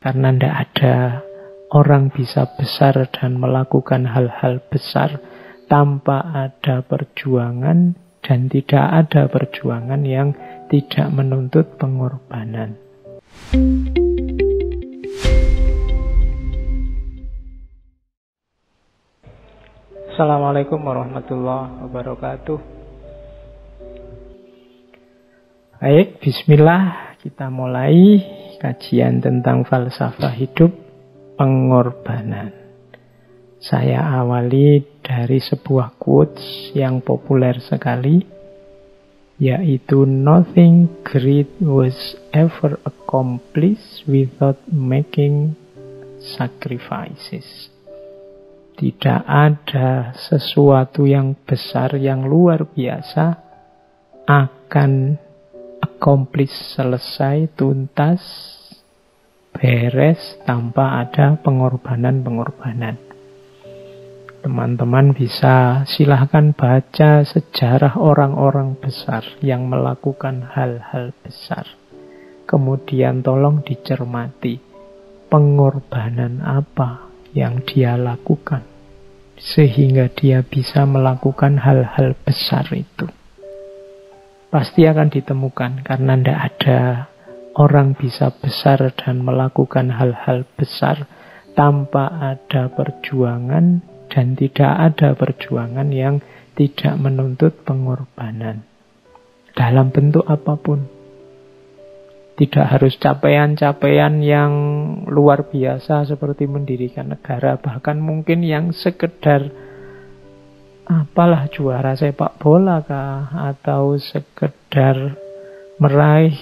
Karena tidak ada orang bisa besar dan melakukan hal-hal besar tanpa ada perjuangan, dan tidak ada perjuangan yang tidak menuntut pengorbanan. Assalamualaikum warahmatullahi wabarakatuh. Baik, bismillah, kita mulai kajian tentang falsafah hidup, pengorbanan. Saya awali dari sebuah quotes yang populer sekali, yaitu nothing great was ever accomplished without making sacrifices. Tidak ada sesuatu yang besar, yang luar biasa akan accomplish, selesai, tuntas, beres tanpa ada pengorbanan-pengorbanan. Teman-teman bisa silahkan baca sejarah orang-orang besar yang melakukan hal-hal besar. Kemudian tolong dicermati pengorbanan apa yang dia lakukan sehingga dia bisa melakukan hal-hal besar itu. Pasti akan ditemukan, karena tidak ada orang bisa besar dan melakukan hal-hal besar tanpa ada perjuangan, dan tidak ada perjuangan yang tidak menuntut pengorbanan dalam bentuk apapun. Tidak harus capaian-capaian yang luar biasa seperti mendirikan negara, bahkan mungkin yang sekedar apalah, juara sepak bola kah, atau sekedar meraih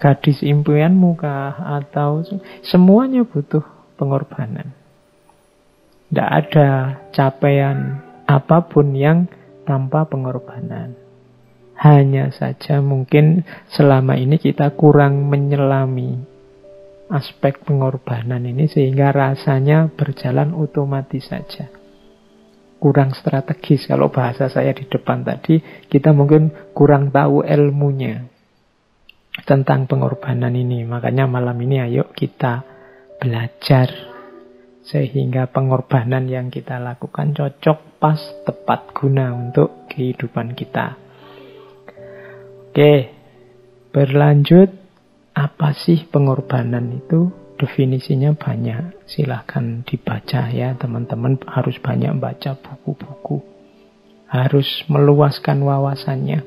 gadis impianmu kah, atau semuanya butuh pengorbanan. Tidak ada capaian apapun yang tanpa pengorbanan. Hanya saja mungkin selama ini kita kurang menyelami aspek pengorbanan ini sehingga rasanya berjalan otomatis saja. Kurang strategis, kalau bahasa saya di depan tadi, kita mungkin kurang tahu ilmunya tentang pengorbanan ini. Makanya malam ini ayo kita belajar sehingga pengorbanan yang kita lakukan cocok, pas, tepat guna untuk kehidupan kita. Oke, berlanjut. Apa sih pengorbanan itu? Definisinya banyak. Silahkan dibaca ya teman-teman. Harus banyak baca buku-buku. Harus meluaskan wawasannya.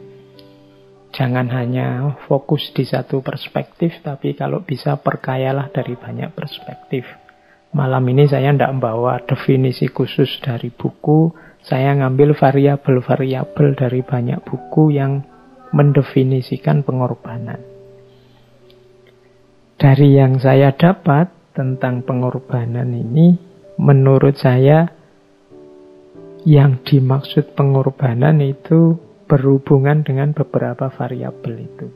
Jangan hanya fokus di satu perspektif, tapi kalau bisa perkayalah dari banyak perspektif. Malam ini saya tidak membawa definisi khusus dari buku. Saya ngambil variabel-variabel dari banyak buku yang mendefinisikan pengorbanan. Dari yang saya dapat tentang pengorbanan ini, menurut saya yang dimaksud pengorbanan itu berhubungan dengan beberapa variabel itu.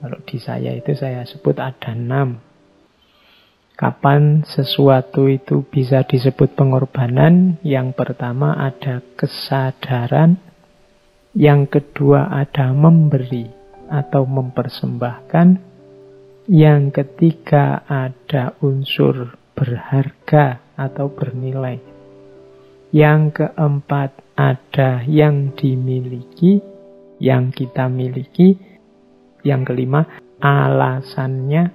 Kalau di saya itu saya sebut ada 6. Kapan sesuatu itu bisa disebut pengorbanan? Yang pertama ada kesadaran. Yang kedua ada memberi atau mempersembahkan. Yang ketiga ada unsur berharga atau bernilai. Yang keempat ada yang dimiliki, yang kita miliki. Yang kelima alasannya,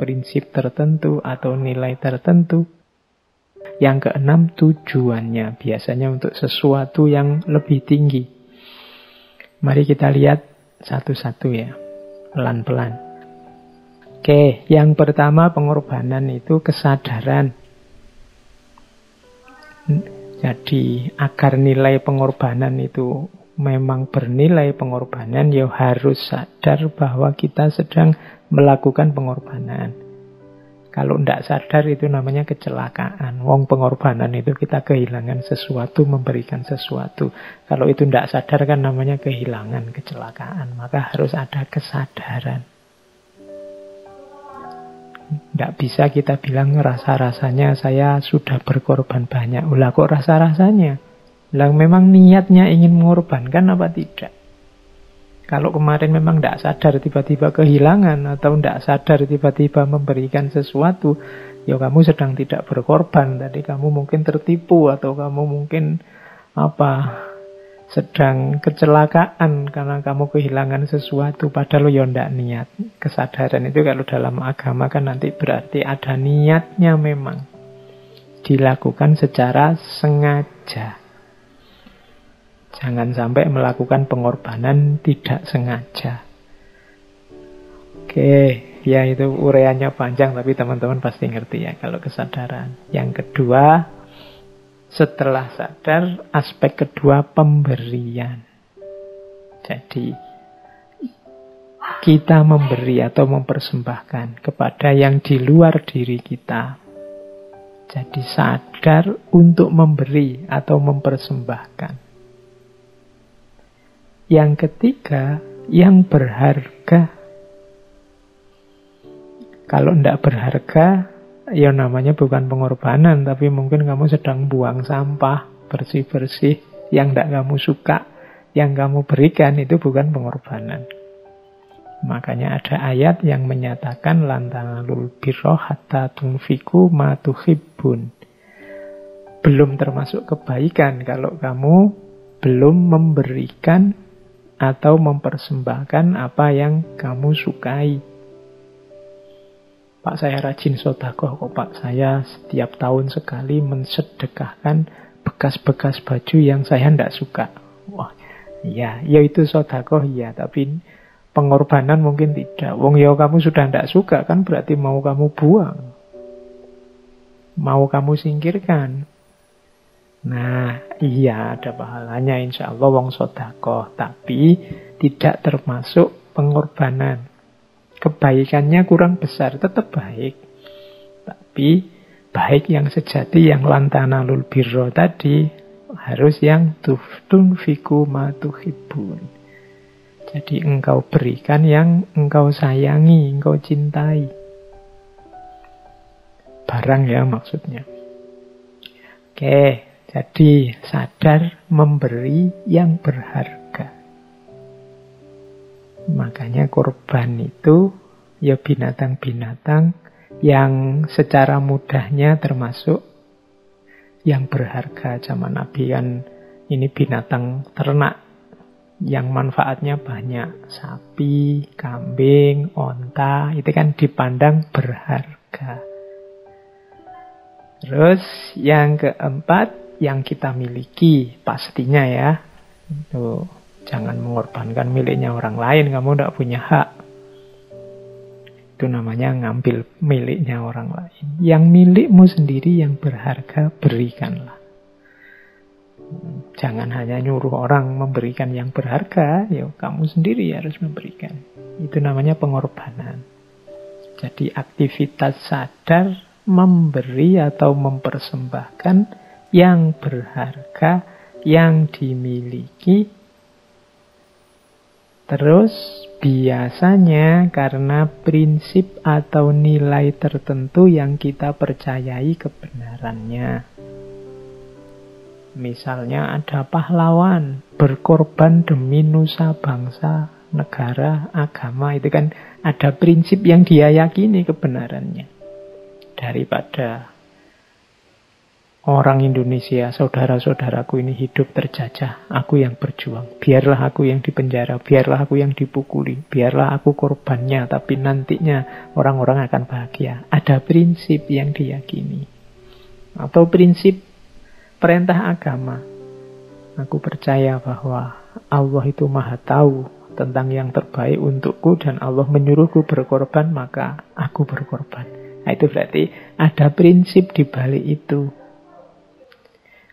prinsip tertentu atau nilai tertentu. Yang keenam tujuannya, biasanya untuk sesuatu yang lebih tinggi. Mari kita lihat satu-satu ya, pelan-pelan. Oke, yang pertama pengorbanan itu kesadaran. Jadi agar nilai pengorbanan itu memang bernilai pengorbanan, ya harus sadar bahwa kita sedang melakukan pengorbanan. Kalau tidak sadar itu namanya kecelakaan. Wong pengorbanan itu kita kehilangan sesuatu, memberikan sesuatu. Kalau itu tidak sadar kan namanya kehilangan, kecelakaan. Maka harus ada kesadaran. Tidak bisa kita bilang rasa-rasanya saya sudah berkorban banyak. Ulah kok rasa-rasanya? Lah memang niatnya ingin mengorbankan apa tidak? Kalau kemarin memang tidak sadar tiba-tiba kehilangan atau tidak sadar tiba-tiba memberikan sesuatu, ya kamu sedang tidak berkorban. Tadi kamu mungkin tertipu atau kamu mungkin sedang kecelakaan karena kamu kehilangan sesuatu padahal ya tidak niat. Kesadaran itu kalau dalam agama kan nanti berarti ada niatnya, memang dilakukan secara sengaja. Jangan sampai melakukan pengorbanan tidak sengaja. Oke, ya itu uraiannya panjang tapi teman-teman pasti ngerti ya kalau kesadaran. Yang kedua, setelah sadar, aspek kedua pemberian. Jadi kita memberi atau mempersembahkan kepada yang di luar diri kita. Jadi sadar untuk memberi atau mempersembahkan. Yang ketiga, yang berharga. Kalau tidak berharga, ya namanya bukan pengorbanan, tapi mungkin kamu sedang buang sampah, bersih-bersih, yang tidak kamu suka, yang kamu berikan itu bukan pengorbanan. Makanya ada ayat yang menyatakan lan tanalul birra hatta tunfiqu ma tuhibbun. Belum termasuk kebaikan kalau kamu belum memberikan atau mempersembahkan apa yang kamu sukai. Pak, saya rajin sedekah kok Pak. Saya setiap tahun sekali mensedekahkan bekas-bekas baju yang saya tidak suka. Wah, ya itu sedekah ya, tapi pengorbanan mungkin tidak. Wong ya kamu sudah tidak suka kan berarti mau kamu buang. Mau kamu singkirkan. Nah, iya ada pahalanya insya Allah wong sedekah, tapi tidak termasuk pengorbanan. Kebaikannya kurang besar, tetap baik. Tapi baik yang sejati, yang lan tanalul birra tadi, harus yang tunfiqu ma tuhibbun. Jadi engkau berikan yang engkau sayangi, engkau cintai. Barang ya maksudnya. Oke. Jadi sadar memberi yang berharga. Makanya korban itu ya binatang-binatang yang secara mudahnya termasuk yang berharga. Zaman Nabi kan ini binatang ternak yang manfaatnya banyak. Sapi, kambing, onta, itu kan dipandang berharga. Terus yang keempat, yang kita miliki pastinya ya. Tuh, jangan mengorbankan miliknya orang lain, kamu tidak punya hak. Itu namanya ngambil miliknya orang lain. Yang milikmu sendiri yang berharga, berikanlah. Jangan hanya nyuruh orang memberikan yang berharga, ya kamu sendiri harus memberikan. Itu namanya pengorbanan. Jadi aktivitas sadar memberi atau mempersembahkan yang berharga, yang dimiliki. Terus biasanya karena prinsip atau nilai tertentu yang kita percayai kebenarannya. Misalnya ada pahlawan berkorban demi nusa bangsa, negara, agama. Itu kan ada prinsip yang dia yakini kebenarannya. Daripada orang Indonesia, saudara-saudaraku ini hidup terjajah, aku yang berjuang. Biarlah aku yang dipenjara, biarlah aku yang dipukuli, biarlah aku korbannya, tapi nantinya orang-orang akan bahagia. Ada prinsip yang diyakini. Atau prinsip perintah agama. Aku percaya bahwa Allah itu maha tahu tentang yang terbaik untukku dan Allah menyuruhku berkorban, maka aku berkorban. Nah, itu berarti ada prinsip di balik itu.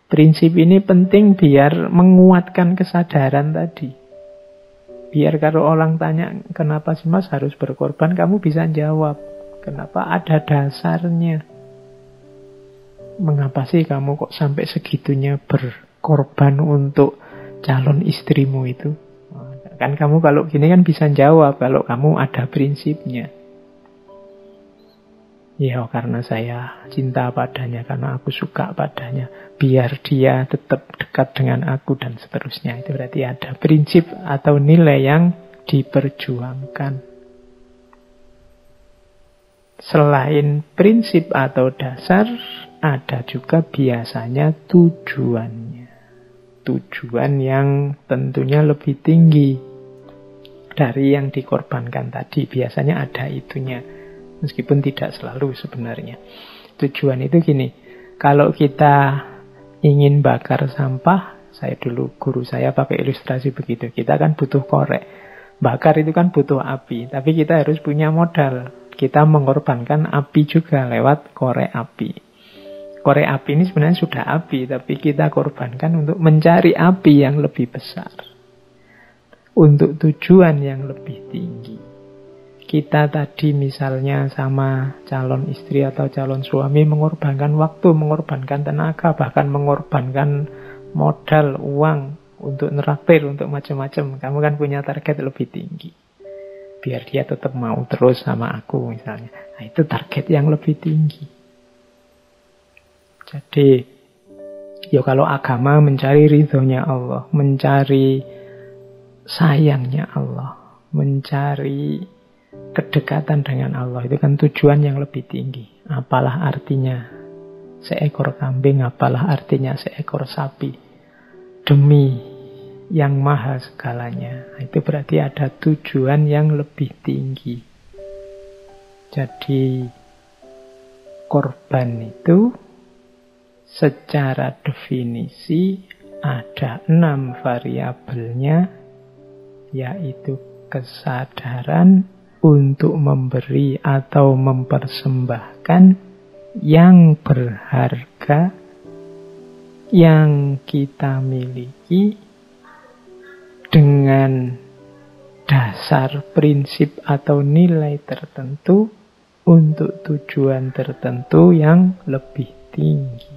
Prinsip ini penting biar menguatkan kesadaran tadi. Biar kalau orang tanya, kenapa sih mas harus berkorban, kamu bisa jawab. Kenapa? Ada dasarnya. Mengapa sih kamu kok sampai segitunya berkorban untuk calon istrimu itu? Kan kamu kalau gini kan bisa jawab kalau kamu ada prinsipnya. Ya karena saya cinta padanya, karena aku suka padanya, biar dia tetap dekat dengan aku dan seterusnya. Itu berarti ada prinsip atau nilai yang diperjuangkan. Selain prinsip atau dasar, ada juga biasanya tujuannya. Tujuan yang tentunya lebih tinggi dari yang dikorbankan tadi. Biasanya ada itunya, meskipun tidak selalu sebenarnya. Tujuan itu gini, kalau kita ingin bakar sampah, guru saya pakai ilustrasi begitu, kita kan butuh korek. Bakar itu kan butuh api, tapi kita harus punya modal. Kita mengorbankan api juga lewat korek api. Korek api ini sebenarnya sudah api, tapi kita korbankan untuk mencari api yang lebih besar, untuk tujuan yang lebih tinggi. Kita tadi misalnya sama calon istri atau calon suami mengorbankan waktu, mengorbankan tenaga, bahkan mengorbankan modal, uang untuk neraktir, untuk macam-macam. Kamu kan punya target lebih tinggi, biar dia tetap mau terus sama aku misalnya. Nah, itu target yang lebih tinggi. Jadi, kalau agama mencari ridhonya Allah, mencari sayangnya Allah, mencari kedekatan dengan Allah, itu kan tujuan yang lebih tinggi. Apalah artinya seekor kambing, apalah artinya seekor sapi, demi yang maha segalanya. Itu berarti ada tujuan yang lebih tinggi. Jadi korban itu secara definisi ada 6 variabelnya, yaitu kesadaran untuk memberi atau mempersembahkan yang berharga yang kita miliki dengan dasar prinsip atau nilai tertentu untuk tujuan tertentu yang lebih tinggi.